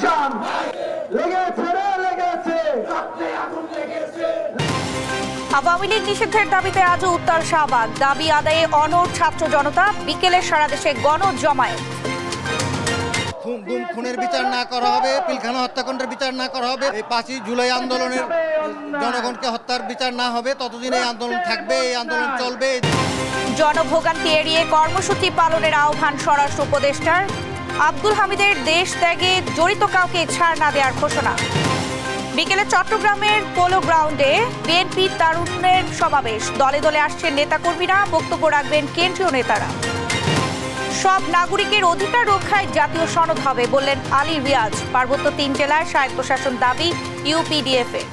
Action Awami League নিষিদ্ধের দাবিতে আজও উত্তাল শাহবাগ, দাবি আদায়ে অনড় ছাত্র জনতা, বিকেলে সারা দেশে গণজমায়েত। খুনের বিচার না করা হবে, পিলখানা হত্যাকাণ্ডের বিচার না করা হবে, এই 5ই জুলাই আন্দোলনের জনগণকে হত্যার বিচার না হবে ততদিন এই আন্দোলন থাকবে, এই আন্দোলন চলবে। জনভোগান্তি এড়িয়ে কর্মসূচি পালনের আহ্বান স্বরাষ্ট্র উপদেষ্টার, আব্দুল হামিদের দেশ ত্যাগে জড়িত কাউকে ছাড় না দেওয়ার ঘোষণা। বিকেলে চট্টগ্রামের পোলো গ্রাউন্ডে বিএনপি তারুণ্যের সমাবেশ, দলে দলে আসছেন নেতাকর্মীরা, বক্তব্য রাখবেন কেন্দ্রীয় নেতারা। সব নাগরিকের অধিকার রক্ষায় জাতীয় সনদ হবে বললেন আলী রিয়াজ, পার্বত্য 3 জেলায় স্বায়ত্তশাসন দাবি ইউপিডিএফ এ।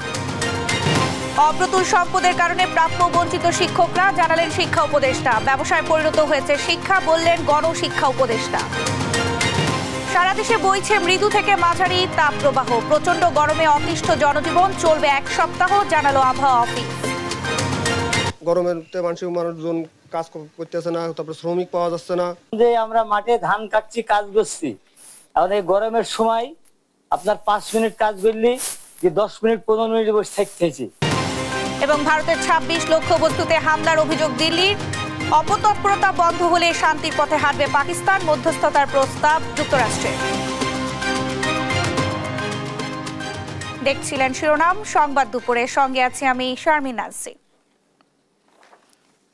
অপ্রতুল সম্পদের কারণে প্রাপ্য বঞ্চিত শিক্ষকরা, জানালেন শিক্ষা উপদেষ্টা, ব্যবসায় পরিণত হয়েছে শিক্ষা বললেন গণশিক্ষা উপদেষ্টা। সারা দেশে বইছে মৃদু থেকে মাঝারি তাপপ্রবাহ, প্রচন্ড গরমে অতিষ্ঠ জনজীবন, চলবে 1 সপ্তাহ, জানালো আবহাওয়া অফিস। গরমের মানুষজন কাজ করতেছে না, তারপরে শ্রমিক পাওয়া যাচ্ছে না। যে আমরা মাঠে ধান কাটছি, কাজ করছি, এখন এই গরমের সময় আপনার 5 মিনিট কাজ করলে যে 10 মিনিট 15 মিনিট বসে থাকতেছি। এবং ভারতের 26 লক্ষ্যবস্তুতে হামলার অভিযোগ দিল্লির, অপতৎপরতা বন্ধ হলে শান্তির পথে হাঁটবে পাকিস্তান, মধ্যস্থতার প্রস্তাব যুক্তরাষ্ট্রের। দেখছিলেন শিরোনাম সংবাদ দুপুরে, সঙ্গে আছি আমি শারমিন নাজরী।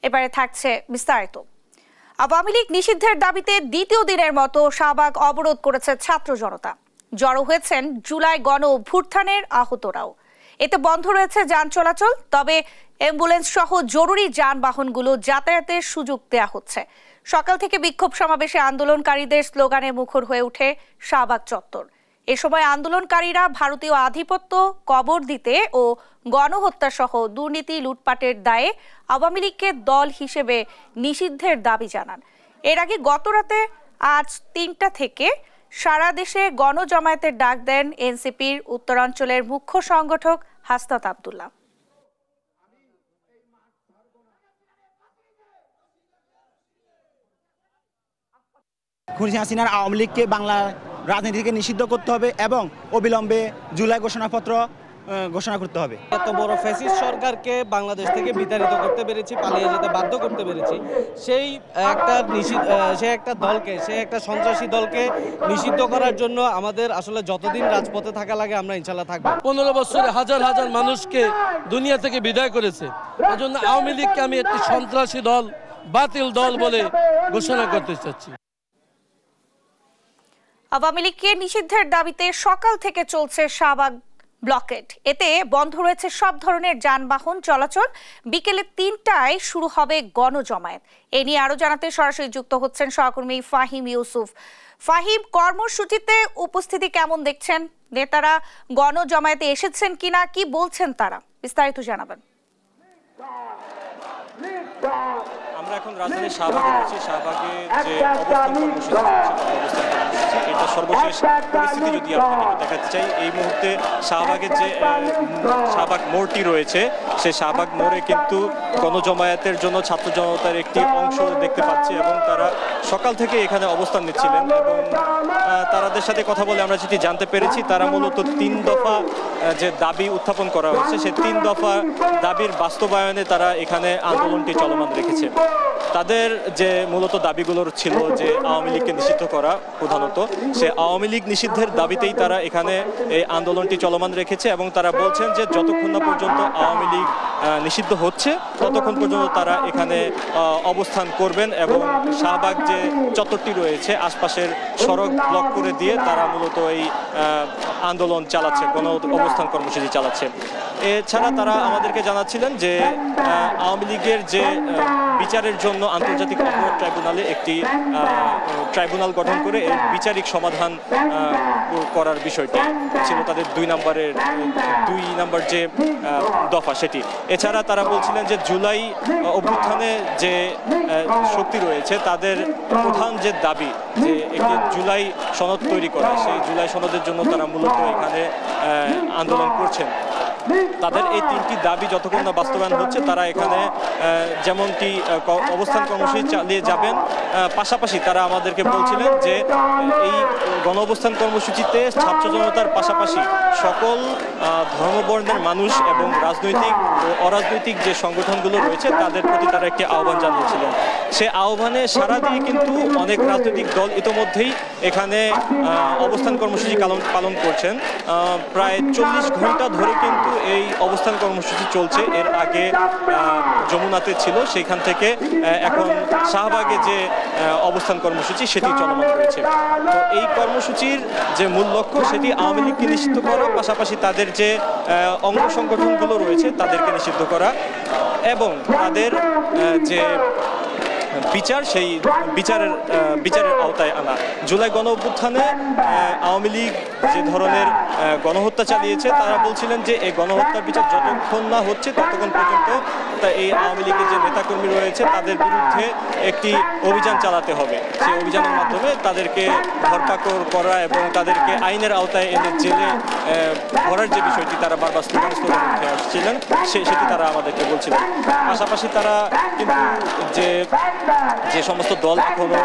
এবারে থাকছে বিস্তারিত। আওয়ামী লীগ নিষিদ্ধের দাবিতে দ্বিতীয় দিনের মতো শাহবাগ অবরোধ করেছে ছাত্র জনতা। জড়ো হয়েছেন জুলাই গণ অভ্যুত্থানের আহতরাও। এতে বন্ধ রয়েছে যান চলাচল, তবে অ্যাম্বুলেন্স সহ জরুরি যানবাহনগুলো যাতায়াতের সুযোগ দেওয়া হচ্ছে। সকাল থেকে বিক্ষোভ সমাবেশে আন্দোলনকারীদের স্লোগানে মুখর হয়ে ওঠে শাহবাগ চত্বর। এ সময় আন্দোলনকারীরা ভারতীয় আধিপত্য কবর দিতে ও গণহত্যা সহ দুর্নীতি লুটপাটের দায়ে আওয়ামী লীগকে দল হিসেবে নিষিদ্ধের দাবি জানান। এর আগে গতরাতে আজ 3টা থেকে সারা দেশে গণজমায়েতের ডাক দেন এনসিপির উত্তরাঞ্চলের মুখ্য সংগঠক হাসনাত আব্দুল্লাহ। খুনি হাসিনার আওয়ামী লীগকে বাংলা রাজনীতি থেকে নিষিদ্ধ করতে হবে এবং অবিলম্বে জুলাই ঘোষণাপত্র ঘোষণা করতে হবে। এত বড় ফ্যাসিস্ট সরকারকে বাংলাদেশ থেকে বিতাড়িত করতে পেরেছি, পালিয়ে যেতে বাধ্য করতে পেরেছি, সেই একটা সন্ত্রাসী দলকে নিষিদ্ধ করার জন্য আমাদের আসলে যতদিন রাজপথে থাকা লাগে আমরা ইনশাল্লাহ থাকবো। 15 বছরে হাজার হাজার মানুষকে দুনিয়া থেকে বিদায় করেছে, এজন্য আওয়ামী লীগকে আমি একটি সন্ত্রাসী দল, বাতিল দল বলে ঘোষণা করতে চাচ্ছি। আওয়ামী লীগকে নিষিদ্ধের দাবিতে সকাল থেকে চলছে শাহবাগ ব্লকেড। এতে বন্ধ রয়েছে সব ধরনের যানবাহন চলাচল। বিকেলে 3টায় শুরু হবে গণজমায়েত। এ নিয়ে আরো জানাতে সরাসরি যুক্ত হচ্ছেন সহকর্মী ফাহিম ইউসুফ। ফাহিম, কর্মসূচিতে উপস্থিতি কেমন দেখছেন? নেতারা গণজমায়েতে এসেছেন কিনা, কি বলছেন তারা? বিস্তারিত জানাবেন। আমরা এখন রাজধানীর শাহবাগে রয়েছি। শাহবাগে যে অবস্থান কর্মসূচি চলছে, এটা সর্বশেষ পরিস্থিতি যদি আপনাকে দেখাতে চাই, এই মুহূর্তে শাহবাগের যে শাহবাগ মোড়টি রয়েছে, সেই শাহবাগ মোড়ে কিন্তু গণজমায়েতের জন্য ছাত্র জনতার একটি অংশ দেখতে পাচ্ছি এবং তারা সকাল থেকে এখানে অবস্থান নিচ্ছিলেন এবং তাদের সাথে কথা বলে আমরা যেটি জানতে পেরেছি, তারা মূলত 3 দফা যে দাবি উত্থাপন করা হয়েছে, সেই 3 দফা দাবির বাস্তবায়নে তারা এখানে আন্দোলনটি চলমান রেখেছে। তাদের যে মূলত দাবিগুলোর ছিল যে আওয়ামী লীগকে নিষিদ্ধ করা, প্রধানত সে আওয়ামী লীগ নিষিদ্ধের দাবিতেই তারা এখানে এই আন্দোলনটি চলমান রেখেছে এবং তারা বলছেন যে যতক্ষণ না পর্যন্ত আওয়ামী লীগ নিষিদ্ধ হচ্ছে ততক্ষণ পর্যন্ত তারা এখানে অবস্থান করবেন এবং শাহবাগ যে চত্বরটি রয়েছে আশপাশের সড়ক ব্লক করে দিয়ে তারা মূলত এই আন্দোলন চালাচ্ছে, গণ অবস্থান কর্মসূচি চালাচ্ছে। এছাড়া তারা আমাদেরকে জানাচ্ছিলেন যে আওয়ামী লীগের যে বিচারের জন্য আন্তর্জাতিক অপরাধ ট্রাইব্যুনালে একটি ট্রাইব্যুনাল গঠন করে এর বিচারিক সমাধান করার বিষয়টি ছিল তাদের 2 নম্বর যে দফা সেটি। এছাড়া তারা বলছিলেন যে জুলাই অভ্যুত্থানে যে শক্তি রয়েছে তাদের প্রধান যে দাবি যে একটি জুলাই সনদ তৈরি করা, সেই জুলাই সনদের জন্য তারা মূলত এখানে আন্দোলন করছেন। তাদের এই 3টি দাবি যতক্ষণ না বাস্তবায়ন হচ্ছে তারা এখানে যেমনটি অবস্থান কর্মসূচি চালিয়ে যাবেন। পাশাপাশি তারা আমাদেরকে বলছিলেন যে এই গণ অবস্থান কর্মসূচিতে ছাত্র জনতার পাশাপাশি সকল ধর্মবর্ণের মানুষ এবং রাজনৈতিক ও অরাজনৈতিক যে সংগঠনগুলো রয়েছে তাদের প্রতি তারা একটি আহ্বান জানিয়েছিলেন। সে আহ্বানে সাড়া দিয়ে কিন্তু অনেক রাজনৈতিক দল ইতোমধ্যেই এখানে অবস্থান কর্মসূচি পালন করছেন। প্রায় 40 ঘন্টা ধরে কিন্তু এই অবস্থান কর্মসূচি চলছে। এর আগে যমুনাতে ছিল, সেখান থেকে এখন শাহবাগে যে অবস্থান কর্মসূচি সেটি চলমান রয়েছে। তো এই কর্মসূচির যে মূল লক্ষ্য সেটি আওয়ামী লীগকে নিষিদ্ধ করা, পাশাপাশি তাদের যে অঙ্গ সংগঠনগুলো রয়েছে তাদেরকে নিষিদ্ধ করা এবং তাদের যে বিচার সেই বিচারের আওতায় আনা। জুলাই গণ অভ্যুত্থানে আওয়ামী লীগ যে ধরনের গণহত্যা চালিয়েছে তারা বলছিলেন যে এই গণহত্যার বিচার যতক্ষণ না হচ্ছে ততক্ষণ পর্যন্ত এই আওয়ামী লীগের যে নেতাকর্মী রয়েছে তাদের বিরুদ্ধে একটি অভিযান চালাতে হবে। সেই অভিযানের মাধ্যমে তাদেরকে ধরপাকড় করা এবং তাদেরকে আইনের আওতায় এনে জেলে ভরার যে বিষয়টি তারা বারবার স্লোগান উঠে আসছিলেন সেটি তারা আমাদেরকে বলছিলেন। পাশাপাশি তারা কিন্তু যে সমস্ত দল এখনো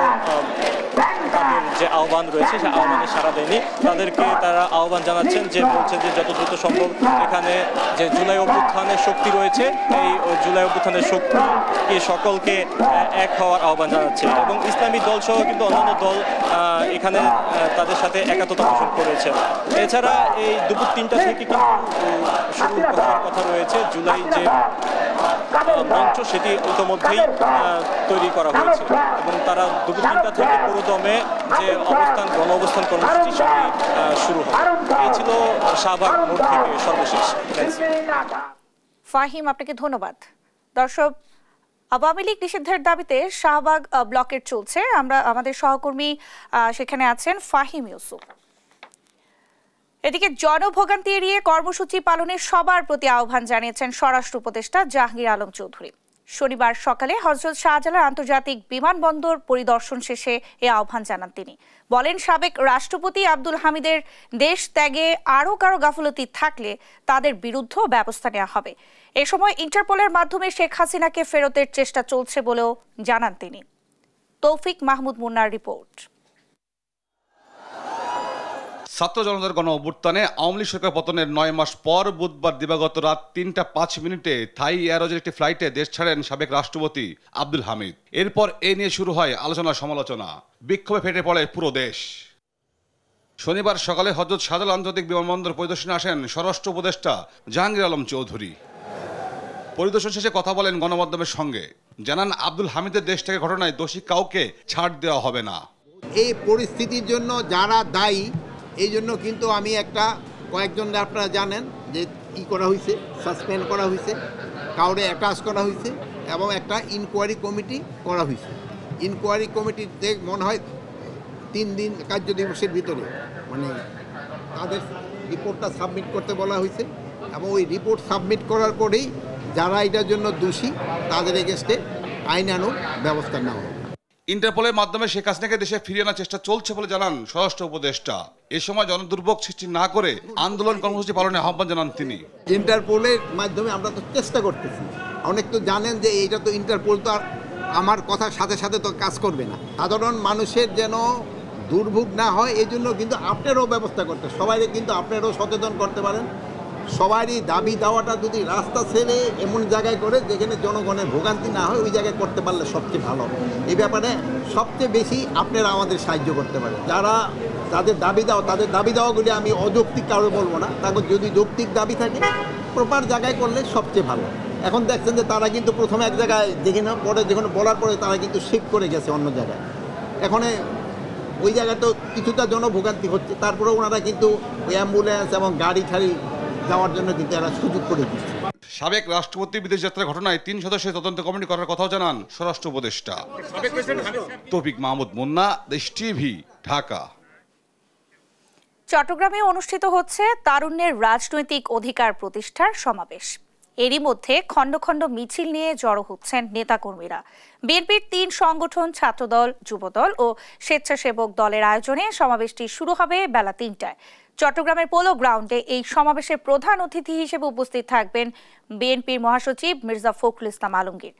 তাদের যে আহ্বান রয়েছে সেই আহ্বানে সাড়া দেয়নি, তাদেরকে তারা আহ্বান জানাচ্ছেন যে বলছেন যে যত দ্রুত সম্ভব এখানে যে জুলাই অভ্যুত্থানের শক্তি রয়েছে এই জুলাই অভ্যুত্থানের শক্তিকে সকলকে এক হওয়ার আহ্বান জানাচ্ছে এবং ইসলামী দল সহ কিন্তু অন্যান্য দল এখানে তাদের সাথে একাত্মতা পোষণ করেছে। এছাড়া এই দুপুর 3টা থেকে কিন্তু শুরু করার কথা রয়েছে। জুলাই যে মঞ্চ সেটি ইতোমধ্যেই তৈরি করা হয়েছে এবং তারা দুপুর 3টা থেকে পুরোদমে যে গণ অবস্থান কর্মসূচি সেটি শুরু হবে। এই ছিল শাহবাগ মোড় থেকে সর্বশেষ। ফাহিম, আপনাকে ধন্যবাদ। দর্শক, আওয়ামী লীগ নিষিদ্ধের দাবিতে শাহবাগ ব্লকের চলছে। আমাদের সহকর্মী সেখানে আছেন ফাহিম ইউসুফ। এদিকে জনভোগান্তি এড়িয়ে কর্মসূচি পালনে সবার প্রতি আহ্বান জানিয়েছেন স্বরাষ্ট্র উপদেষ্টা জাহাঙ্গীর আলম চৌধুরী। শনিবার সকালে হযরত শাহজালাল আন্তর্জাতিক বিমানবন্দর পরিদর্শন শেষে এ আহ্বান জানান তিনি। বলেন, সাবেক রাষ্ট্রপতি আব্দুল হামিদের দেশ ত্যাগে আরও কারো গাফলতি থাকলে তাদের বিরুদ্ধেও ব্যবস্থা নেওয়া হবে। এ সময় ইন্টারপোলের মাধ্যমে শেখ হাসিনাকে ফেরতের চেষ্টা চলছে বলেও জানান তিনি। তৌফিক মাহমুদ মুন্নার রিপোর্ট। ছাত্র জনতার গণ অভ্যুত্থানে আওয়ামী লীগ সরকার পতনের 9 মাস পর বুধবার দিবাগত রাত 3টা 5 মিনিটে থাই এয়ারওয়েজের একটি ফ্লাইটে দেশ ছাড়েন সাবেক রাষ্ট্রপতি আব্দুল হামিদ। এরপর এ নিয়ে শুরু হয় আলোচনা সমালোচনা, বিক্ষোভে ফেটে পড়ে পুরো দেশ। শনিবার সকালে হযরত শাহজালাল আন্তর্জাতিক বিমানবন্দর পরিদর্শনে আসেন স্বরাষ্ট্র উপদেষ্টা জাহাঙ্গীর আলম চৌধুরী। পরিদর্শন শেষে কথা বলেন গণমাধ্যমের সঙ্গে। জানান, আব্দুল হামিদের দেশ থেকে ঘটনায় দোষী কাউকে ছাড় দেওয়া হবে না। এই পরিস্থিতির জন্য যারা দায়ী এই জন্য কিন্তু আমি কয়েকজন আপনারা জানেন যে করা হয়েছে, সাসপেন্ড করা হয়েছে, কাউরে অ্যাটাচ করা হয়েছে এবং একটা ইনকোয়ারি কমিটি করা হয়েছে। ইনকোয়ারি কমিটিতে মনে হয় 3 দিন কার্য দিবসের ভিতরে তাদের রিপোর্টটা সাবমিট করতে বলা হয়েছে এবং ওই রিপোর্ট সাবমিট করার পরেই যারা এটার জন্য দোষী তাদের এগেস্টে আইনানুগ ব্যবস্থা নেওয়া হবে। ইন্টারপোলের মাধ্যমে শেখ হাসিনাকে দেশে ফিরিয়ে আনার চেষ্টা চলছে বলে জানান স্বরাষ্ট্র উপদেষ্টা। এ সময় জনদুর্ভোগ সৃষ্টি না করে আন্দোলন কর্মসূচি পালনের আহ্বান জানান তিনি। ইন্টারপোলের মাধ্যমে আমরা তো চেষ্টা করতেছি। অনেক তো জানেন যে এইটা তো ইন্টারপোল তো আর আমার কথার সাথে সাথে তো কাজ করবে না। সাধারণ মানুষের যেন দুর্ভোগ না হয় এই জন্য কিন্তু আপনারও ব্যবস্থা করতে, সবাইকে কিন্তু আপনারও সচেতন করতে পারেন। সবারই দাবি দাওয়াটা যদি রাস্তা ছেড়ে এমন জায়গায় করে যেখানে জনগণের ভোগান্তি না হয় ওই জায়গায় করতে পারলে সবচেয়ে ভালো। এই ব্যাপারে সবচেয়ে বেশি আপনারা আমাদের সাহায্য করতে পারেন। যারা তাদের দাবি দাওয়াগুলি আমি অযৌক্তিক কারো বলবো না, তাদের যদি যৌক্তিক দাবি থাকে প্রপার জায়গায় করলে সবচেয়ে ভালো। এখন দেখছেন যে তারা কিন্তু প্রথমে এক জায়গায় যেখানে বলার পরে তারা কিন্তু শিফট করে গেছে অন্য জায়গায়। এখন ওই জায়গায় তো কিছুটা জনভোগান্তি হচ্ছে, তারপরে ওনারা কিন্তু ওই অ্যাম্বুলেন্স এবং গাড়ি ঠাড়ি যাওয়ার জন্য কিন্তু এরা সুযোগ করে দিচ্ছে। সাবেক রাষ্ট্রপতি বিদেশ যাত্রার ঘটনায় 3 সদস্যের তদন্ত কমিটি করার কথাও জানান স্বরাষ্ট্র উপদেষ্টা। তৌফিক মাহমুদ মুন্না, দেশ টিভি, ঢাকা। চট্টগ্রামে অনুষ্ঠিত হচ্ছে তারুণ্যের রাজনৈতিক অধিকার প্রতিষ্ঠার সমাবেশ। এরই মধ্যে খণ্ড খণ্ড মিছিল নিয়ে জড়ো হচ্ছেন নেতাকর্মীরা। বিএনপির 3 সংগঠন, ছাত্রদল, যুবদল ও স্বেচ্ছাসেবক দলের আয়োজনে সমাবেশটি শুরু হবে বেলা 3টায়। চট্টগ্রামের পোলো গ্রাউন্ডে এই সমাবেশের প্রধান অতিথি হিসেবে উপস্থিত থাকবেন বিএনপির মহাসচিব মির্জা ফখরুল ইসলাম আলমগীর।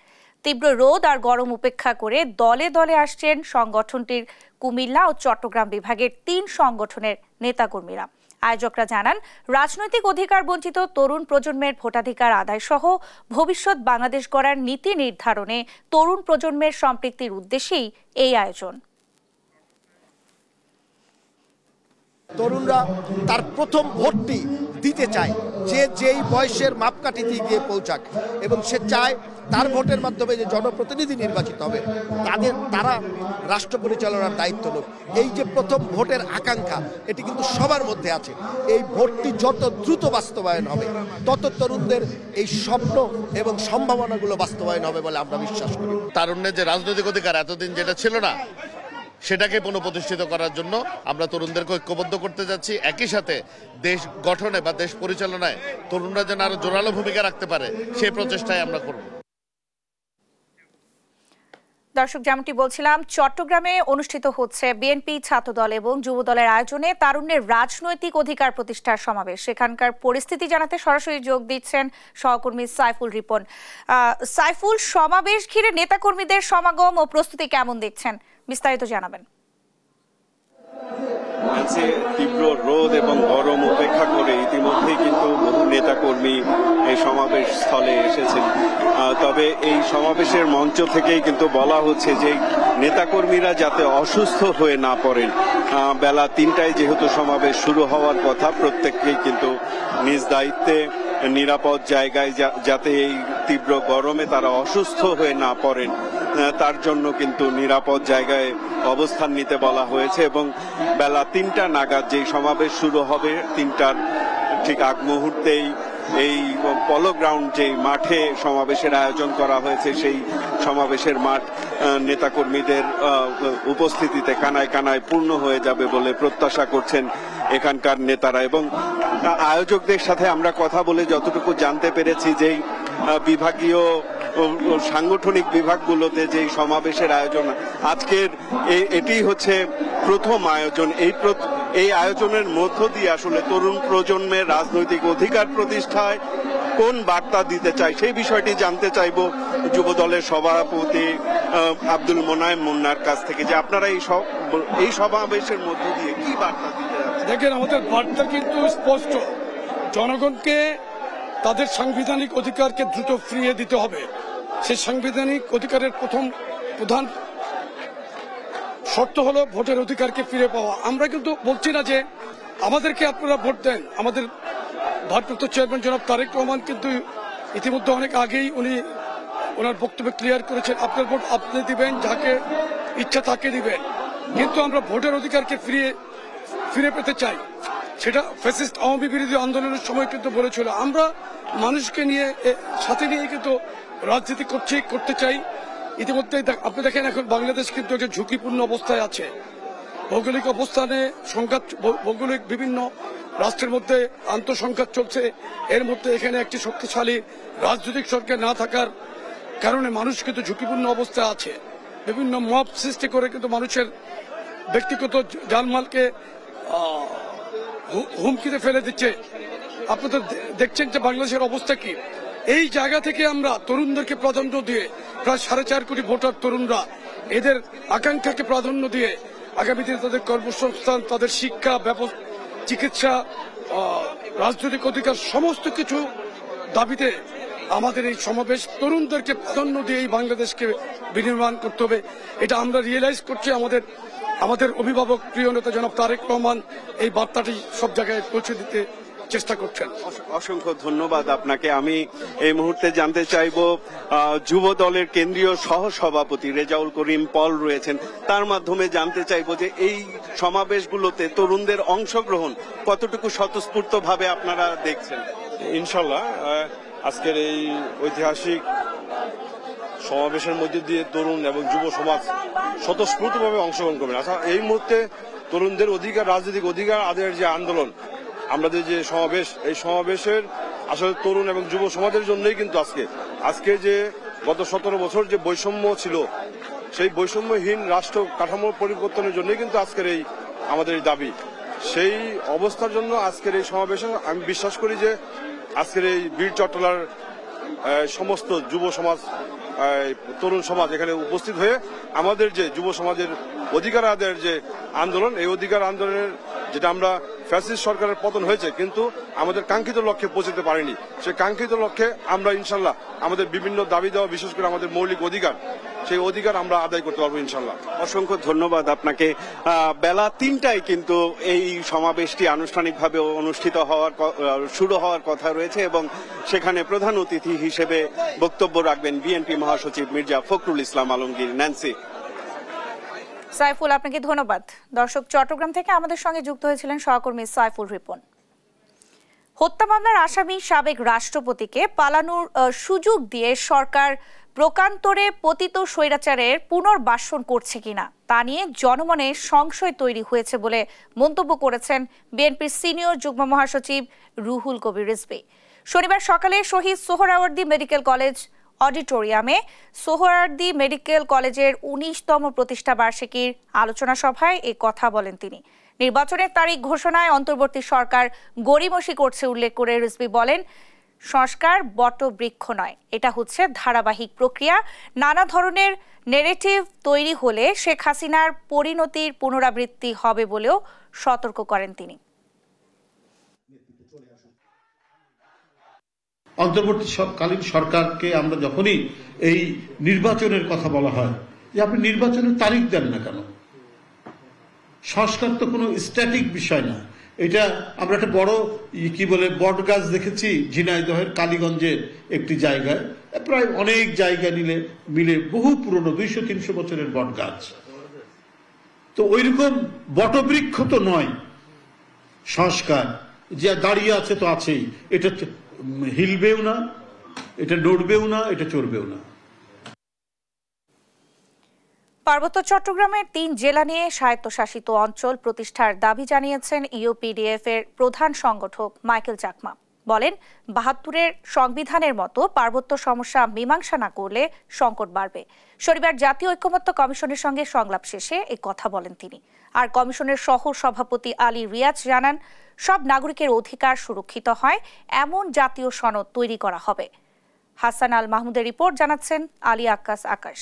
তীব্র রোদ আর গরম উপেক্ষা করে দলে দলে আসছেন সংগঠনটির কুমিল্লা ও চট্টগ্রাম বিভাগের 3 সংগঠনের নেতাকর্মীরা। আয়োজকরা জানান, রাজনৈতিক অধিকার বঞ্চিত তরুণ প্রজন্মের ভোটাধিকার আদায় সহ ভবিষ্যৎ বাংলাদেশ গড়ার নীতি নির্ধারণে তরুণ প্রজন্মের সম্পৃক্তির উদ্দেশ্যেই এই আয়োজন। তরুণরা তার প্রথম ভোটটি দিতে চায়, যে যেই বয়সের মাপকাঠিতে গিয়ে পৌঁছাক, এবং সে চায় তার ভোটের মাধ্যমে যে জনপ্রতিনিধি নির্বাচিত হবে তারা রাষ্ট্র পরিচালনার দায়িত্ব নেব। এই যে প্রথম ভোটের আকাঙ্ক্ষা, এটি কিন্তু সবার মধ্যে আছে। এই ভোটটি যত দ্রুত বাস্তবায়ন হবে, তত তরুণদের এই স্বপ্ন এবং সম্ভাবনাগুলো বাস্তবায়ন হবে বলে আমরা বিশ্বাস করি। তারুণ্যের যে রাজনৈতিক অধিকার এতদিন যেটা ছিল না, সেটাকে পুনঃপ্রতিষ্ঠিত করার জন্য আমরা তরুণদেরকে ঐক্যবদ্ধ করতে যাচ্ছি। একই সাথে দেশ গঠনে বা দেশ পরিচালনায় তরুণরা যেন আরো জোরালো ভূমিকা রাখতে পারে, সেই প্রচেষ্টাই আমরা করব। দর্শক, যেমনটি বলছিলাম, চট্টগ্রামে অনুষ্ঠিত হচ্ছে বিএনপি ছাত্রদল এবং যুবদলের আয়োজনে তারুণ্যের রাজনৈতিক অধিকার প্রতিষ্ঠার সমাবেশ। সেখানকার পরিস্থিতি জানাতে সরাসরি যোগ দিচ্ছেন সহকর্মী সাইফুল রিপন। সাইফুল, সমাবেশ ঘিরে নেতাকর্মীদের সমাগম ও প্রস্তুতি কেমন দেখছেন, বিস্তারিত জানাবেন। তীব্র রোদ এবং গরম উপেক্ষা করে ইতিমধ্যেই কিন্তু বহু নেতাকর্মী এই সমাবেশ স্থলে এসেছেন। তবে এই সমাবেশের মঞ্চ থেকেই কিন্তু বলা হচ্ছে যে নেতাকর্মীরা যাতে অসুস্থ হয়ে না পড়েন। বেলা 3টায় যেহেতু সমাবেশ শুরু হওয়ার কথা, প্রত্যেককেই কিন্তু নিজ দায়িত্বে নিরাপদ জায়গায় যাতে এই তীব্র গরমে তারা অসুস্থ হয়ে না পড়েন, তার জন্য কিন্তু নিরাপদ জায়গায় অবস্থান নিতে বলা হয়েছে। এবং বেলা 3টা নাগাদ যেই সমাবেশ শুরু হবে, 3টার ঠিক আগ মুহূর্তেই এই পলো গ্রাউন্ড যে মাঠে সমাবেশের আয়োজন করা হয়েছে, সেই সমাবেশের মাঠ নেতাকর্মীদের উপস্থিতিতে কানায় কানায় পূর্ণ হয়ে যাবে বলে প্রত্যাশা করছেন এখানকার নেতারা। এবং আয়োজকদের সাথে আমরা কথা বলে যতটুকু জানতে পেরেছি, যেই বিভাগীয় সাংগঠনিক বিভাগগুলোতে যে সমাবেশের আয়োজন আজকের, এটি হচ্ছে প্রথম আয়োজন। এই আয়োজনের মধ্য দিয়ে আসলে তরুণ প্রজন্মের রাজনৈতিক অধিকার প্রতিষ্ঠায় কোন বার্তা দিতে চায় সেই বিষয়টি জানতে চাইব যুবদলের সভাপতি আব্দুল মোনায়েম মুন্নার কাছ থেকে, যে আপনারা এই সমাবেশের মধ্য দিয়ে কি বার্তা দিতে চাচ্ছেন। দেখেন, আমাদের বার্তা কিন্তু স্পষ্ট, জনগণকে তাদের সাংবিধানিক অধিকারকে দ্রুত ফিরিয়ে দিতে হবে। সেই সাংবিধানিক অধিকারের প্রধান শর্ত হলো ভোটের অধিকারকে ফিরে পাওয়া। আমরা কিন্তু বলছি না যে আমাদেরকে আপনারা ভোট দেন। আমাদের ভারপ্রাপ্ত চেয়ারম্যান জনাব তারেক রহমান কিন্তু ইতিমধ্যে অনেক আগেই ওনার বক্তব্যে ক্লিয়ার করেছেন, আপনার ভোট আপনি দিবেন, যাকে ইচ্ছা তাকে দিবেন। কিন্তু আমরা ভোটের অধিকারকে ফিরে পেতে চাই। সেটা ফ্যাসিস্ট আওয়ামী বিরোধী আন্দোলনের সময় কিন্তু বলেছিল। আমরা মানুষকে নিয়ে সাথে নিয়ে কিন্তু রাজনীতি করতে চাই। ইতিমধ্যে আপনি দেখেন, এখন বাংলাদেশ কিন্তু একটা ঝুঁকিপূর্ণ অবস্থায় আছে। ভৌগোলিক অবস্থানে সংঘাত, ভৌগোলিক বিভিন্ন রাষ্ট্রের মধ্যে আন্তঃসংঘাত চলছে। এর মধ্যে এখানে একটি শক্তিশালী রাজনৈতিক সরকার না থাকার কারণে মানুষ কিন্তু ঝুঁকিপূর্ণ অবস্থায় আছে। বিভিন্ন মব সৃষ্টি করে কিন্তু মানুষের ব্যক্তিগত জানমালকে হুমকিতে ফেলে দিচ্ছে। আপনারা দেখছেন যে বাংলাদেশের অবস্থা কি। এই জায়গা থেকে আমরা তরুণদেরকে প্রাধান্য দিয়ে, প্রায় 4.5 কোটি ভোটার তরুণরা, এদের আকাঙ্ক্ষাকে প্রাধান্য দিয়ে আগামী দিনে তাদের কর্মসংস্থান, তাদের শিক্ষা, চিকিৎসা, রাজনৈতিক অধিকার সমস্ত কিছু দাবিতে আমাদের এই সমাবেশ। তরুণদেরকে প্রাধান্য দিয়ে এই বাংলাদেশকে বিনির্মাণ করতে হবে, এটা আমরা রিয়েলাইজ করছি। আমাদের অভিভাবক প্রিয় নেতা জনাব তারেক রহমান এই বার্তাটি সব জায়গায় পৌঁছে দিতে চেষ্টা করছেন। অসংখ্য ধন্যবাদ আপনাকে। আমি এই মুহূর্তে জানতে চাইব, যুব দলের কেন্দ্রীয় সহ সভাপতি রেজাউল করিম পল রয়েছেন, তার মাধ্যমে জানতে চাইব যে এই সমাবেশগুলোতে তরুণদের অংশগ্রহণ কতটুকু স্বতঃস্ফূর্ত ভাবে আপনারা দেখছেন। ইনশাল্লাহ আজকের এই ঐতিহাসিক সমাবেশের মধ্যে দিয়ে তরুণ এবং যুব সমাজ স্বতঃস্ফূর্তভাবে অংশগ্রহণ করবেন। আচ্ছা, এই মুহূর্তে তরুণদের অধিকার, রাজনৈতিক অধিকার আদায়ের যে আন্দোলন, আমাদের যে সমাবেশ, এই সমাবেশের আসলে তরুণ এবং যুব সমাজের জন্যই কিন্তু আজকে যে গত 17 বছর যে বৈষম্য ছিল, সেই বৈষম্যহীন রাষ্ট্র কাঠামো পরিবর্তনের জন্যই কিন্তু আজকের আমাদের এই দাবি। সেই অবস্থার জন্য আজকের এই সমাবেশে আমি বিশ্বাস করি যে আজকের এই বীর চট্টলার সমস্ত যুব সমাজ, তরুণ সমাজ এখানে উপস্থিত হয়ে আমাদের যে যুব সমাজের অধিকার আদায়ের যে আন্দোলন, এই অধিকার আন্দোলনের যেটা আমরা ফ্যাসিস্ট সরকারের পতন হয়েছে কিন্তু আমাদের কাঙ্ক্ষিত লক্ষ্যে পৌঁছতে পারিনি, সেই কাঙ্ক্ষিত লক্ষ্যে আমরা ইনশাল্লাহ আমাদের বিভিন্ন দাবি দেওয়া, বিশেষ করে আমাদের মৌলিক অধিকার, সেই অধিকার আমরা আদায় করতে পারবো ইনশাল্লাহ। অসংখ্য ধন্যবাদ আপনাকে। বেলা 3টায় কিন্তু এই সমাবেশটি আনুষ্ঠানিকভাবে অনুষ্ঠিত শুরু হওয়ার কথা রয়েছে এবং সেখানে প্রধান অতিথি হিসেবে বক্তব্য রাখবেন বিএনপি মহাসচিব মির্জা ফখরুল ইসলাম আলমগীর। ন্যান্সি। সাইফুল, আপনাকে ধন্যবাদ। দর্শক, চট্টগ্রাম থেকে আমাদের সঙ্গে যুক্ত হয়েছিলেন সহকর্মী সাইফুল রিপন। হত্যা মামলার আসামি সাবেক রাষ্ট্রপতিকে পালানোর সুযোগ দিয়ে সরকার প্রকান্তরে পতিত স্বৈরাচারের পুনর্বাসন করছে কিনা তা নিয়ে জনমনে সংশয় তৈরি হয়েছে বলে মন্তব্য করেছেন বিএনপির সিনিয়র যুগ্ম মহাসচিব রুহুল কবির রিজভী। শনিবার সকালে শহীদ সোহরাওয়ার্দী মেডিকেল কলেজ অডিটোরিয়ামে সোহরাওয়ার্দী মেডিকেল কলেজের 19তম প্রতিষ্ঠা বার্ষিকীর আলোচনা সভায় এ কথা বলেন তিনি। নির্বাচনের তারিখ ঘোষণায় অন্তর্বর্তী সরকার গড়িমসি করছে উল্লেখ করে রিজভী বলেন, সংস্কার বটবৃক্ষ নয়, এটা হচ্ছে ধারাবাহিক প্রক্রিয়া। নানা ধরনের নেরেটিভ তৈরি হলে শেখ হাসিনার পরিণতির পুনরাবৃত্তি হবে বলেও সতর্ক করেন তিনি। অন্তর্বর্তীকালীন সরকারকে আমরা যখনই এই নির্বাচনের কথা বলা হয় যে আপনি নির্বাচনের তারিখ দেন না কেন? সংস্কার তো কোনো স্ট্যাটিক বিষয় না। এটা আমরা একটা বড় বট গাছ দেখেছি ঝিনাইদহের কালীগঞ্জের একটি জায়গায়, প্রায় অনেক জায়গা মিলে বহু পুরনো 200-300 বছরের বট গাছ। তো ওইরকম বটবৃক্ষ তো নয় সংস্কার, যে দাঁড়িয়ে আছে তো আছেই, এটা হিলবেও না, এটা নড়বেও না, এটা চড়বেও না। পার্বত্য চট্টগ্রামের 3 জেলা নিয়ে স্বায়ত্তশাসিত অঞ্চল প্রতিষ্ঠার দাবি জানিয়েছেন ইউপিডিএফ এর প্রধান সংগঠক মাইকেল চাকমা। বলেন, 72-এর সংবিধানের মতো পার্বত্য সমস্যা মীমাংসা না করলে সংকট বাড়বে। শনিবার জাতীয় ঐক্যমত্য কমিশনের সঙ্গে সংলাপ শেষে এই কথা বলেন তিনি। আর কমিশনের সহ সভাপতি আলী রিয়াজ জানান, সব নাগরিকের অধিকার সুরক্ষিত হয় এমন জাতীয় সনদ তৈরি করা হবে। হাসান আল মাহমুদের রিপোর্ট, জানাচ্ছেন আলী আক্কাস আকাশ।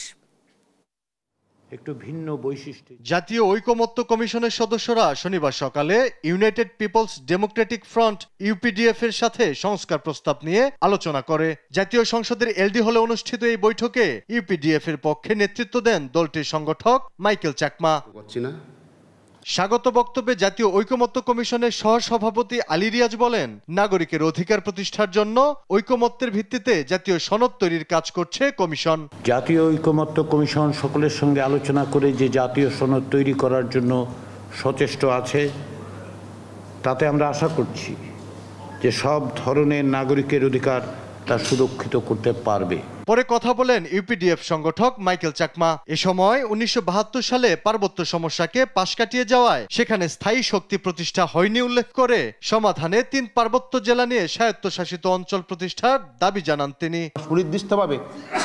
একটু ভিন্ন বৈশিষ্ট্য। জাতীয় ঐকমত্য কমিশনের সদস্যরা শনিবার সকালে United Peoples Democratic Front UPDF এর সাথে সংস্কার প্রস্তাব নিয়ে আলোচনা করে। জাতীয় সংসদের এলডি হলে অনুষ্ঠিত এই বৈঠকে ইউপিডিএফ এর পক্ষে নেতৃত্ব দেন দলটির সংগঠক মাইকেল চাকমা। স্বাগত বক্তব্যে জাতীয় ঐকমত্য কমিশনের সহসভাপতি আলী রিয়াজ বলেন, নাগরিকের অধিকার প্রতিষ্ঠার জন্য ঐকমত্যের ভিত্তিতে জাতীয় সনদ তৈরির কাজ করছে কমিশন। জাতীয় ঐকমত্য কমিশন সকলের সঙ্গে আলোচনা করে যে জাতীয় সনদ তৈরি করার জন্য সচেষ্ট আছে, তাতে আমরা আশা করছি যে সব ধরনের নাগরিকের অধিকার তা সুরক্ষিত করতে পারবে। পরে কথা বলেন ইউপিডিএফ সংগঠক মাইকেল চাকমা। এ সময় 1972 সালে পার্বত্য সমস্যাকে পাশ কাটিয়ে যাওয়ায় সেখানে স্থায়ী শক্তি প্রতিষ্ঠা হয়নি উল্লেখ করে সমাধানে 3 পার্বত্য জেলা নিয়ে স্বায়ত্তশাসিত অঞ্চল প্রতিষ্ঠার দাবি জানান তিনি। সুনির্দিষ্টভাবে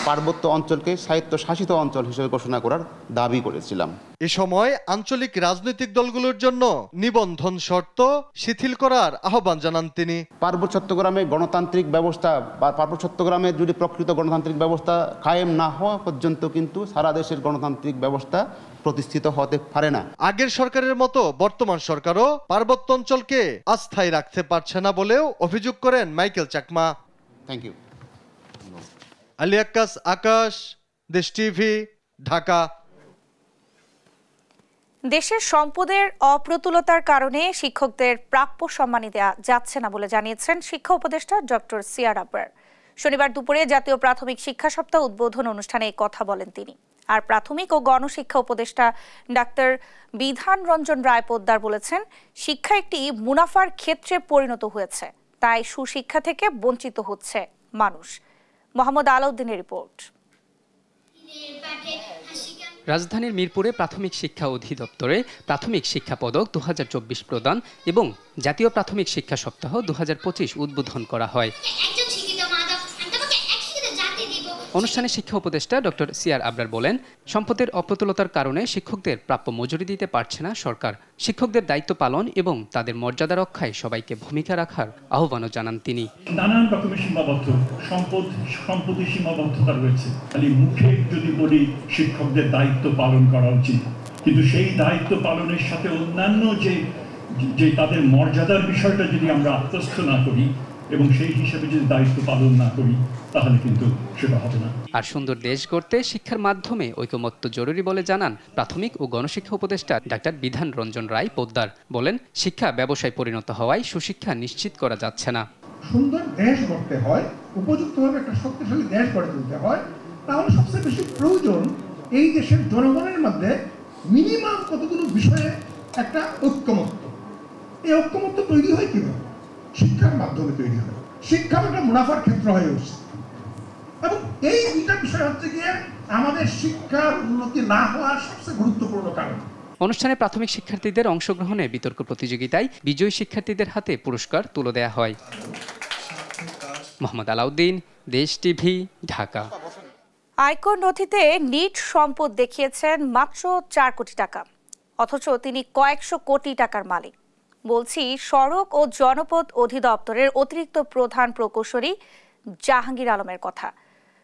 পার্বত্য অঞ্চলকে স্বায়ত্তশাসিত অঞ্চল হিসেবে ঘোষণা করার দাবি করেছিলাম। এ সময় আঞ্চলিক রাজনৈতিক দলগুলোর জন্য নিবন্ধন শর্ত শিথিল করার আহ্বান জানান তিনি। পার্বত্য চট্টগ্রামে গণতান্ত্রিক ব্যবস্থা বা পার্বত্য চট্টগ্রামে যদি প্রকৃত গণতান্ত্রিক ব্যবস্থা কায়েম না হওয়া পর্যন্ত কিন্তু সারা দেশের গণতান্ত্রিক ব্যবস্থা প্রতিষ্ঠিত হতে পারে না। আগের সরকারের মতো বর্তমান সরকারও পার্বত্য অঞ্চলকে অস্থায়ী রাখতে পারছে না বলেও অভিযোগ করেন Michael Chakma. Thank you. Ali Akkas Akash, Desh TV, Dhaka. দেশের সম্পদের অপ্রতুলতার কারণে শিক্ষকদের প্রাপ্য সম্মানী দেওয়া যাচ্ছে না বলে জানিয়েছেন শিক্ষা উপদেষ্টা ডক্টর সিয়ার আবরার। শনিবার দুপুরে জাতীয় প্রাথমিক শিক্ষা সপ্তাহ উদ্বোধন অনুষ্ঠানে এই কথা বলেন তিনি। আর প্রাথমিক ও গণশিক্ষা উপদেষ্টা ডাক্তার বিধান রঞ্জন রায় পোদ্দার বলেছেন, শিক্ষা একটি মুনাফার ক্ষেত্রে পরিণত হয়েছে, তাই সুশিক্ষা থেকে বঞ্চিত হচ্ছে মানুষ। মোহাম্মদ আলাউদ্দিনের রিপোর্ট। রাজধানীর মিরপুরে প্রাথমিক শিক্ষা অধিদপ্তরে প্রাথমিক শিক্ষা পদক 2024 প্রদান এবং জাতীয় প্রাথমিক শিক্ষা সপ্তাহ 2025 উদ্বোধন করা হয়। অনুষ্ঠানে শিক্ষা উপদেষ্টা ডক্টর সিআর আবরার বলেন, সম্পদের অপ্রতুলতার কারণে শিক্ষকদের প্রাপ্য মজুরি দিতে পারছে না সরকার। শিক্ষকদের দায়িত্ব পালন এবং তাদের মর্যাদা রক্ষায় সবাইকে ভূমিকা রাখার আহ্বানও জানান তিনি। নানান রকমের সীমাবদ্ধ সম্পত্তি সীমাবদ্ধতা রয়েছে। খালি মুখে যদি বলি শিক্ষকদের দায়িত্ব পালন করা উচিত, কিন্তু সেই দায়িত্ব পালনের সাথে অন্যান্য যে তাদের মর্যাদার বিষয়টা যদি আমরা আত্মস্থ না করি এবং সেই হিসেবে যদি দায়িত্ব পালন না করি, তাহলে কিন্তু সেটা হবে না। আর সুন্দর দেশ গড়তে শিক্ষার মাধ্যমে ঐকমত্য জরুরি বলে জানান প্রাথমিক ও গণশিক্ষা উপদেষ্টা ডাক্তার বিধান রঞ্জন রায় পোদ্দার। বলেন, শিক্ষা ব্যবসায় পরিণত হওয়ায় সুশিক্ষা নিশ্চিত করা যাচ্ছে না। সুন্দর দেশ গড়তে হয়, উপযুক্তভাবে একটা শক্তিশালী দেশ গড়ে তুলতে হয়, তাহলে সবচেয়ে বেশি প্রয়োজন এই দেশের জনগণের মধ্যে মিনিমাম কতগুলো বিষয়ে একটা ঐক্যমত্য। এই ঐক্যমত্য তৈরি হয় কিভাবে? শিক্ষার মাধ্যমে তৈরি হয়। শিক্ষা একটা মুনাফার ক্ষেত্র হয়ে উঠছে এবং এই দুইটা বিষয় হচ্ছে গিয়ে আমাদের শিক্ষার উন্নতি না হওয়ার সবচেয়ে গুরুত্বপূর্ণ কারণ। অনুষ্ঠানে প্রাথমিক শিক্ষার্থীদের অংশগ্রহণে বিতর্ক প্রতিযোগিতায় বিজয়ী শিক্ষার্থীদের হাতে পুরস্কার তুলে দেওয়া হয়। মোহাম্মদ আলাউদ্দিন, দেশ টিভি, ঢাকা। আয়কর নথিতে নিট সম্পদ দেখিয়েছেন মাত্র 4 কোটি টাকা, অথচ তিনি কয়েকশো কোটি টাকার মালিক। বলছি সড়ক ও জনপথ অধিদপ্তরের অতিরিক্ত প্রধান প্রকৌশলী জাহাঙ্গীর আলমের কথা।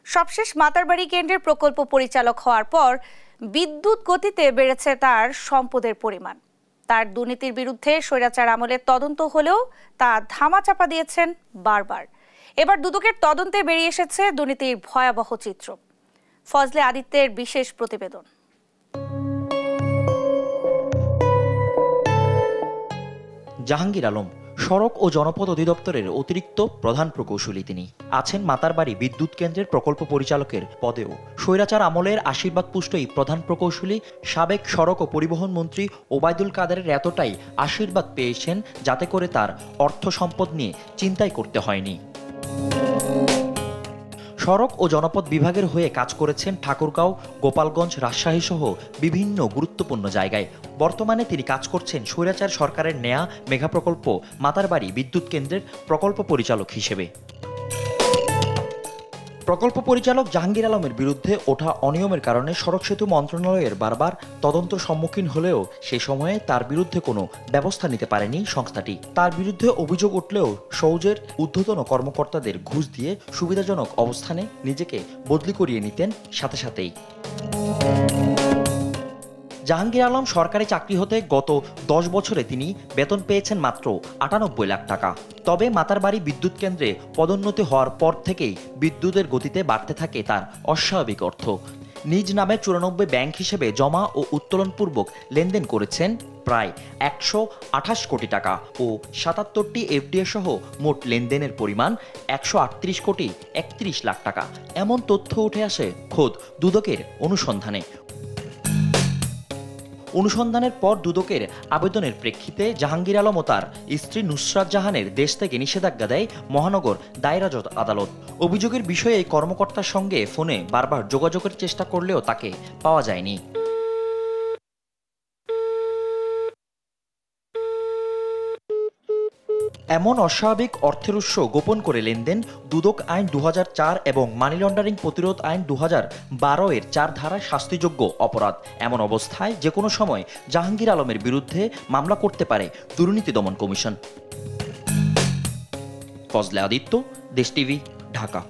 সবশেষ মাতারবাড়ি কেন্দ্রের প্রকল্প পরিচালক হওয়ার পর বিদ্যুৎ গতিতে বেড়েছে তার সম্পদের পরিমাণ। তার দুর্নীতির বিরুদ্ধে স্বৈরাচার আমলের তদন্ত হলেও তা ধামাচাপা দিয়েছেন বারবার। এবার দুদকের তদন্তে বেরিয়ে এসেছে দুর্নীতির ভয়াবহ চিত্র। ফজলে আদিত্যের বিশেষ প্রতিবেদন। জাহাঙ্গীর আলম সড়ক ও জনপথ অধিদপ্তরের অতিরিক্ত প্রধান প্রকৌশলী। তিনি আছেন মাতারবাড়ি বিদ্যুৎ কেন্দ্রের প্রকল্প পরিচালকের পদেও। স্বৈরাচার আমলের আশীর্বাদ পুষ্ট এই প্রধান প্রকৌশলী সাবেক সড়ক ও পরিবহন মন্ত্রী ওবায়দুল কাদেরের এতটাই আশীর্বাদ পেয়েছেন যাতে করে তার অর্থ সম্পদ নিয়ে চিন্তাই করতে হয়নি। সড়ক ও জনপথ বিভাগের হয়ে কাজ করেছেন ঠাকুরগাঁও, গোপালগঞ্জ, রাজশাহী সহ বিভিন্ন গুরুত্বপূর্ণ জায়গায়। বর্তমানে তিনি কাজ করছেন স্বৈরাচার সরকারের নেয়া মেগা প্রকল্প মাতারবাড়ি বিদ্যুৎ কেন্দ্রের প্রকল্প পরিচালক হিসেবে। প্রকল্প পরিচালক জাহাঙ্গীর আলমের বিরুদ্ধে ওঠা অনিয়মের কারণে সড়ক সেতু মন্ত্রণালয়ের বারবার তদন্তের সম্মুখীন হলেও সেই সময়ে তার বিরুদ্ধে কোনো ব্যবস্থা নিতে পারেনি সংস্থাটি। তার বিরুদ্ধে অভিযোগ উঠলেও সৌজের ঊর্ধ্বতন কর্মকর্তাদের ঘুষ দিয়ে সুবিধাজনক অবস্থানে নিজেকে বদলি করিয়ে নিতেন সাথে সাথেই। জাহাঙ্গীর আলম সরকারি চাকরি হতে গত 10 বছরে তিনি বেতন পেয়েছেন মাত্র 98 লাখ টাকা। তবে মাতারবাড়ি বিদ্যুৎ কেন্দ্রে পদোন্নতি হওয়ার পর থেকেই বিদ্যুতের গতিতে বাড়তে থাকে তার অস্বাভাবিক অর্থ। নিজ নামে 94 ব্যাংক হিসেবে জমা ও উত্তোলনপূর্বক লেনদেন করেছেন প্রায় 128 কোটি টাকা ও 77টি এফডিএ সহ মোট লেনদেনের পরিমাণ 138 কোটি 31 লাখ টাকা। এমন তথ্য উঠে আসে খোদ দুদকের অনুসন্ধানে। অনুসন্ধানের পর দুদকের আবেদনের প্রেক্ষিতে জাহাঙ্গীর আলম ও তার স্ত্রী নুসরাত জাহানের দেশ থেকে নিষেধাজ্ঞা দেয় মহানগর দায়রা জজ আদালত। অভিযোগের বিষয়ে এই কর্মকর্তার সঙ্গে ফোনে বারবার যোগাযোগের চেষ্টা করলেও তাকে পাওয়া যায়নি। এমন অস্বাভাবিক অর্থের উৎস গোপন করে লেনদেন দুদক আইন 2004 এবং মানি লন্ডারিং প্রতিরোধ আইন 2012 এর 4 ধারায় শাস্তিযোগ্য অপরাধ। এমন অবস্থায় যে কোনো সময় জাহাঙ্গীর আলমের বিরুদ্ধে মামলা করতে পারে দুর্নীতি দমন কমিশন। ফজলে আদিত্য, দেশ টিভি, ঢাকা।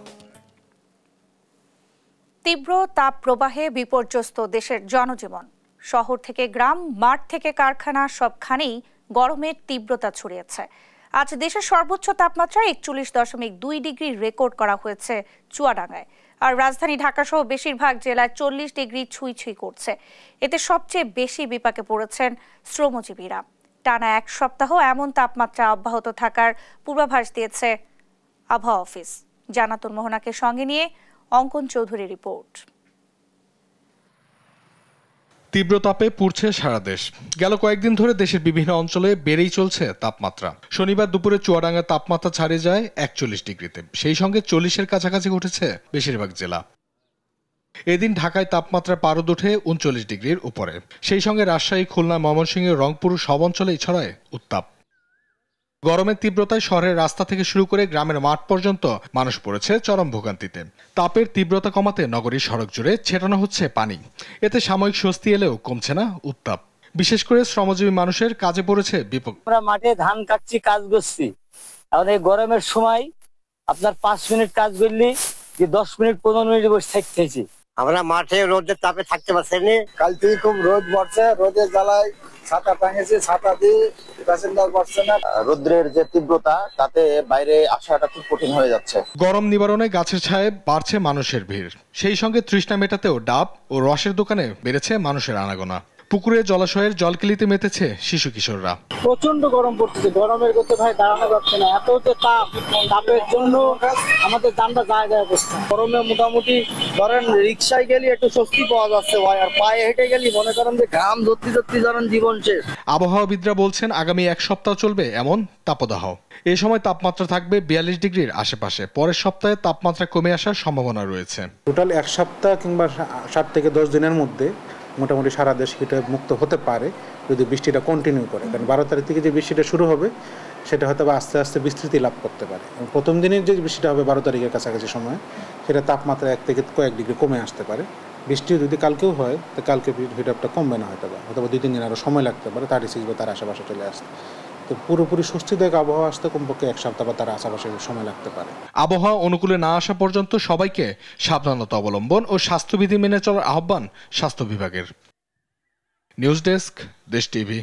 তীব্র তাপ প্রবাহে বিপর্যস্ত দেশের জনজীবন। শহর থেকে গ্রাম, মাঠ থেকে কারখানা সবখানেই গরমের তীব্রতা ছড়িয়েছে। আজ দেশের সর্বোচ্চ তাপমাত্রা 41.2 ডিগ্রি রেকর্ড করা হয়েছে চুয়াডাঙ্গায়। আর রাজধানী ঢাকা সহ বেশিরভাগ জেলায় 40 ডিগ্রি ছুঁই ছুঁই করছে। এতে সবচেয়ে বেশি বিপাকে পড়েছেন শ্রমজীবীরা। টানা 1 সপ্তাহ এমন তাপমাত্রা অব্যাহত থাকার পূর্বাভাস দিয়েছে আবহাওয়া অফিস। জানাতুল মোহনাকে সঙ্গে নিয়ে অঙ্কন চৌধুরী রিপোর্ট। তীব্র তাপে পুড়ছে সারা দেশ। গেল কয়েকদিন ধরে দেশের বিভিন্ন অঞ্চলে বেড়েই চলছে তাপমাত্রা। শনিবার দুপুরে চুয়াডাঙ্গার তাপমাত্রা ছাড়িয়ে যায় 41 ডিগ্রিতে। সেই সঙ্গে 40-এর কাছাকাছি উঠেছে বেশিরভাগ জেলা। এদিন ঢাকায় তাপমাত্রা পারদ ওঠে 39 ডিগ্রির উপরে। সেই সঙ্গে রাজশাহী, খুলনা, ময়মনসিংহ, রংপুর সব অঞ্চলেই ছড়ায় উত্তাপ। গরমের তীব্রতায় শহরের রাস্তা থেকে শুরু করে গ্রামের মাঠ পর্যন্ত মানুষ পড়েছে চরম ভোগান্তিতে। তাপের তীব্রতা কমাতে নগরীর সড়ক জুড়ে ছেটানো হচ্ছে পানি। এতে সাময়িক স্বস্তি এলেও কমছে না উত্তাপ। বিশেষ করে শ্রমজীবী মানুষের কাজে পড়েছে বিপদ। আমরা মাঠে ধান কাটছি, কাজ করছি। এখন এই গরমের সময় আপনার 5 মিনিট কাজ করলি যে 10 মিনিট 15 মিনিট বসে থাকতেছি। আমরা মাঠে রোদের তাপে থাকতে পারছি না। কাল থেকে খুব রোদ পড়ছে, রোদের জ্বালায় ছাতা টাঙেছি, ছাতা দিয়ে প্যাসেঞ্জার বসছে না। রোদ্রের যে তীব্রতা তাতে বাইরে আসাটা খুব কঠিন হয়ে যাচ্ছে। গরম নিবারণে গাছের ছায়ায় বাড়ছে মানুষের ভিড়। সেই সঙ্গে তৃষ্ণা মেটাতেও ডাব ও রসের দোকানে বেড়েছে মানুষের আনাগোনা। পুকুরে জলাশয়ের জলকেলিতে মেতেছে শিশু কিশোররা। প্রচন্ড গরম পড়তেছে, গরমের করতে ভাই দাঁড়ানো যাচ্ছে না। এত যে তাপের জন্য আমাদের দামটা জায়গায় অবস্থা। গরমে মোটামুটি ধরেন রিক্সায় গেলে একটু স্বস্তি পাওয়া যাচ্ছে ভাই, আর পায়ে হেঁটে গেলে মনে করেন যে ঘাম ধরতে ধরেন জীবন শেষ। আবহাওয়াবিদরা বলছেন আগামী 1 সপ্তাহ চলবে এমন তাপদাহ। এ সময় তাপমাত্রা থাকবে 42 ডিগ্রির আশেপাশে। পরের সপ্তাহে তাপমাত্রা কমে আসার সম্ভাবনা রয়েছে। টোটাল 1 সপ্তাহ কিংবা 7 থেকে 10 দিনের মধ্যে মোটামুটি সারা দেশ হিটে মুক্ত হতে পারে যদি বৃষ্টিটা কন্টিনিউ করে। কারণ 12 তারিখ থেকে যে বৃষ্টিটা শুরু হবে সেটা হয়তো আস্তে আস্তে বিস্তৃতি লাভ করতে পারে। প্রথম দিনের যে বৃষ্টিটা হবে 12 তারিখের কাছাকাছি সময়, সেটা তাপমাত্রা 1 থেকে কয়েক ডিগ্রি কমে আসতে পারে। বৃষ্টি যদি কালকেও হয় তো কালকে হিটআপটা কমবে না, হয়তো 2-3 দিন আরও সময় লাগতে পারে 36 বা তার আশেপাশে চলে আসতে। তো পুরোপুরি স্বস্তিদায়ক আবহাওয়া আসতে কমপক্ষে 1 সপ্তাহ বা তার আশেপাশে সময় লাগতে পারে। আবহাওয়া অনুকূলে না আসা পর্যন্ত সবাইকে সাবধানতা অবলম্বন ও স্বাস্থ্যবিধি মেনে চলার আহ্বান স্বাস্থ্য বিভাগের। নিউজ ডেস্ক, দেশ টিভি।